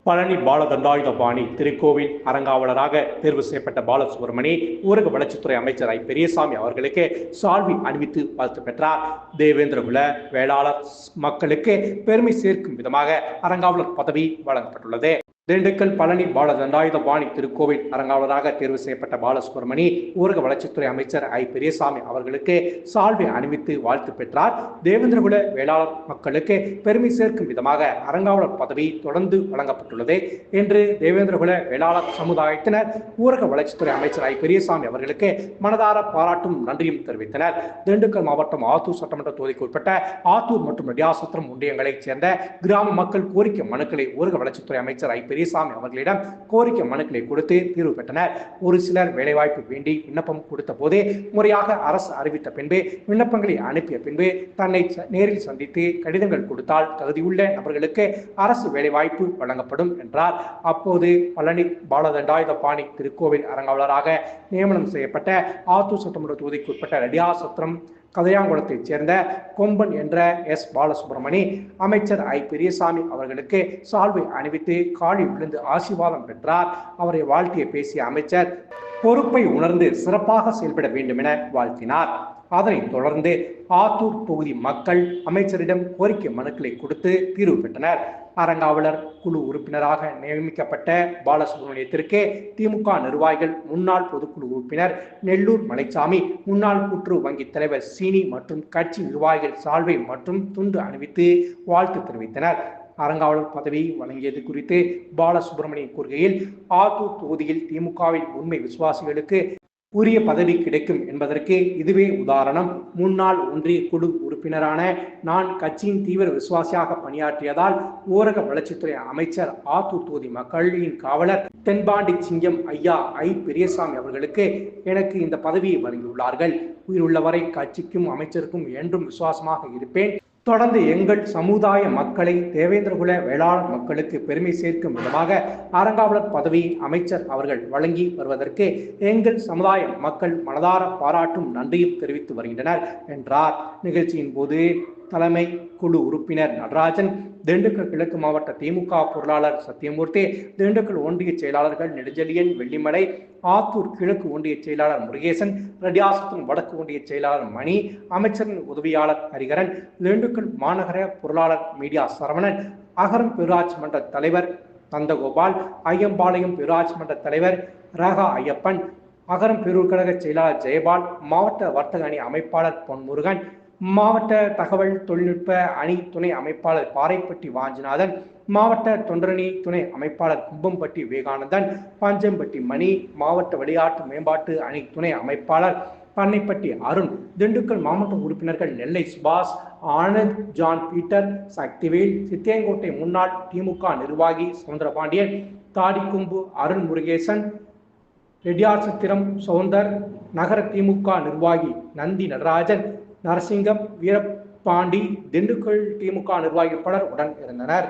பழனி பாலதண்டாயுதபாணி திருக்கோவில் அரங்காவலராக தேர்வு செய்யப்பட்ட பாலசுப்ரமணி ஊரக வளர்ச்சித்துறை அமைச்சர் பெரியசாமி அவர்களுக்கு சால்வி அணிவித்து வாழ்த்து பெற்றார். தேவேந்திரகுல வேளாளர் மக்களுக்கு பெருமை சேர்க்கும் விதமாக அரங்காவலர் பதவி வழங்கப்பட்டுள்ளது. திண்டுக்கல் பழனி பாலதண்டாயுதபாணி திருக்கோவில் அரங்காவலராக தேர்வு செய்யப்பட்ட பாலசுப்ரமணி ஊரக வளர்ச்சித்துறை அமைச்சர் பெரியசாமி அவர்களுக்கு சால்வை அணிவித்து வாழ்த்து பெற்றார். தேவேந்திரகுல வேளாளர் மக்களுக்கு பெருமை சேர்க்கும் விதமாக அரங்காவலர் பதவி தொடர்ந்து வழங்கப்பட்டுள்ளது என்று தேவேந்திரகுல வேளாளர் சமுதாயத்தினர் ஊரக வளர்ச்சித்துறை அமைச்சர் பெரியசாமி அவர்களுக்கு மனதார பாராட்டும் நன்றியும் தெரிவித்தனர். திண்டுக்கல் மாவட்டம் ஆத்தூர் சட்டமன்ற தொகுதிக்கு உட்பட்ட ஆத்தூர் மற்றும் ரெட்டியார்சத்திரம் ஒன்றியங்களைச் சேர்ந்த கிராம மக்கள் கோரிக்கை மனுக்களை ஊரக வளர்ச்சித்துறை அமைச்சர் பெரியசாமி அவர்களிடம் கோரிக்கை மனுக்களை கொடுத்து தீர்வு பெற்றனர். ஒரு சிலர் வேலைவாய்ப்பு வேண்டி விண்ணப்பம் கொடுத்த போதே முறையாக அரசு அறிவித்த பின்பே விண்ணப்பங்களை அனுப்பிய பின்பு தன்னை நேரில் சந்தித்து கடிதங்கள் கொடுத்தால் தகுதியுள்ள நபர்களுக்கு அரசு வேலைவாய்ப்பு வழங்கப்படும் என்றார். அப்போது பழனி பாலதண்டாயுதபாணி திருக்கோவில் அரங்காவலராக நியமனம் செய்யப்பட்ட ஆத்தூர் சட்டமன்ற தொகுதிக்கு உட்பட்ட ரெட்டியார்சத்திரம் கதையாங்குளத்தைச் சேர்ந்த கொம்பன் என்ற பாலசுப்ரமணி அமைச்சர் பெரியசாமி அவர்களுக்கு சால்வை அணிவித்து காலில் விழுந்து ஆசீர்வாதம் பெற்றார். அவரை வாழ்த்திய பேசிய அமைச்சர் பொறுப்பை உணர்ந்து சிறப்பாக செயல்பட வேண்டும் என வாழ்த்தினார். அதனைத் தொடர்ந்து ஆத்தூர் தொகுதி மக்கள் அமைச்சரிடம் கோரிக்கை மனுக்களை கொடுத்து தீர்வு பெற்றனர். அரங்காவலர் குழு உறுப்பினராக நியமிக்கப்பட்ட பாலசுப்ரமணியத்திற்கு திமுக நிர்வாகிகள் முன்னாள் பொதுக்குழு உறுப்பினர் நெல்லூர் மலைச்சாமி, முன்னாள் கூட்டுறவு வங்கி தலைவர் சீனி மற்றும் கட்சி நிர்வாகிகள் சால்வை மற்றும் துண்டு அணிவித்து வாழ்த்து தெரிவித்தனர். அரங்காவலர் பதவி வழங்கியது குறித்து பாலசுப்ரமணியன் கூறுகையில், ஆத்தூர் தொகுதியில் திமுகவின் உண்மை விசுவாசிகளுக்கு உரிய பதவி கிடைக்கும் என்பதற்கு இதுவே உதாரணம். முன்னாள் ஒன்றிய குழு உறுப்பினரான நான் கட்சியின் தீவிர விசுவாசியாக பணியாற்றியதால் ஊரக வளர்ச்சித்துறை அமைச்சர் ஆத்தூர் தொகுதி மக்களின் காவலர் தென்பாண்டி சிங்கம் பெரியசாமி அவர்களுக்கு எனக்கு இந்த பதவியை வழங்கியுள்ளார்கள். உயிருள்ளவரை கட்சிக்கும் அமைச்சருக்கும் என்றும் விசுவாசமாக இருப்பேன். தொடர்ந்து எங்கள் சமுதாய மக்களை தேவேந்திரகுல வேளாளர் மக்களுக்கு பெருமை சேர்க்கும் விதமாக அரங்காவலர் பதவி அமைச்சர் அவர்கள் வழங்கி வருவதற்கு எங்கள் சமுதாய மக்கள் மனதார பாராட்டும் நன்றியும் தெரிவித்து வருகின்றனர் என்றார். நிகழ்ச்சியின் போது தலைமை குழு உறுப்பினர் நடராஜன், திண்டுக்கல் கிழக்கு மாவட்ட திமுக பொருளாளர் சத்தியமூர்த்தி, திண்டுக்கல் ஒன்றிய செயலாளர்கள் நெடுஞ்செழியன், வெள்ளிமலை, ஆத்தூர் கிழக்கு ஒன்றிய செயலாளர் முருகேசன், ரெட்டியார்சத்திரம் வடக்கு ஒன்றிய செயலாளர் மணி, அமைச்சரின் உதவியாளர் ஹரிகரன், திண்டுக்கல் மாநகர பொருளாளர் மீடியா சரவணன், அகரம் பேரூராட்சி மன்ற தலைவர் நந்தகோபால், ஐயம்பாளையம் பேரூராட்சி மன்ற தலைவர் ரகா ஐயப்பன், அகரம் பேரூர் கழக செயலாளர் ஜெயபால், மாவட்ட வர்த்தக அணி அமைப்பாளர் பொன்முருகன், மாவட்ட தகவல் தொழில்நுட்ப அணி துணை அமைப்பாளர் பாறைப்பட்டி வாஞ்சிநாதன், மாவட்ட தொண்டரணி துணை அமைப்பாளர் கும்பம்பட்டி விவேகானந்தன், பஞ்சம்பட்டி மணி, மாவட்ட விளையாட்டு மேம்பாட்டு அணி துணை அமைப்பாளர் பண்ணைப்பட்டி அருண், திண்டுக்கல் மாவட்ட உறுப்பினர்கள் நெல்லை சுபாஷ், ஆனந்த், ஜான் பீட்டர், சக்திவேல், சித்தியங்கோட்டை முன்னாள் திமுக நிர்வாகி சவுந்தரபாண்டியன், தாடிக்கும்பு அருண் முருகேசன், ரெட்டியார்சத்திரம் சௌந்தர், நகர திமுக நிர்வாகி நந்தி நடராஜன், நரசிங்கம், வீரபாண்டி, திண்டுக்கல் திமுக நிர்வாகிகள் பலர் உடன் இருந்தனர்.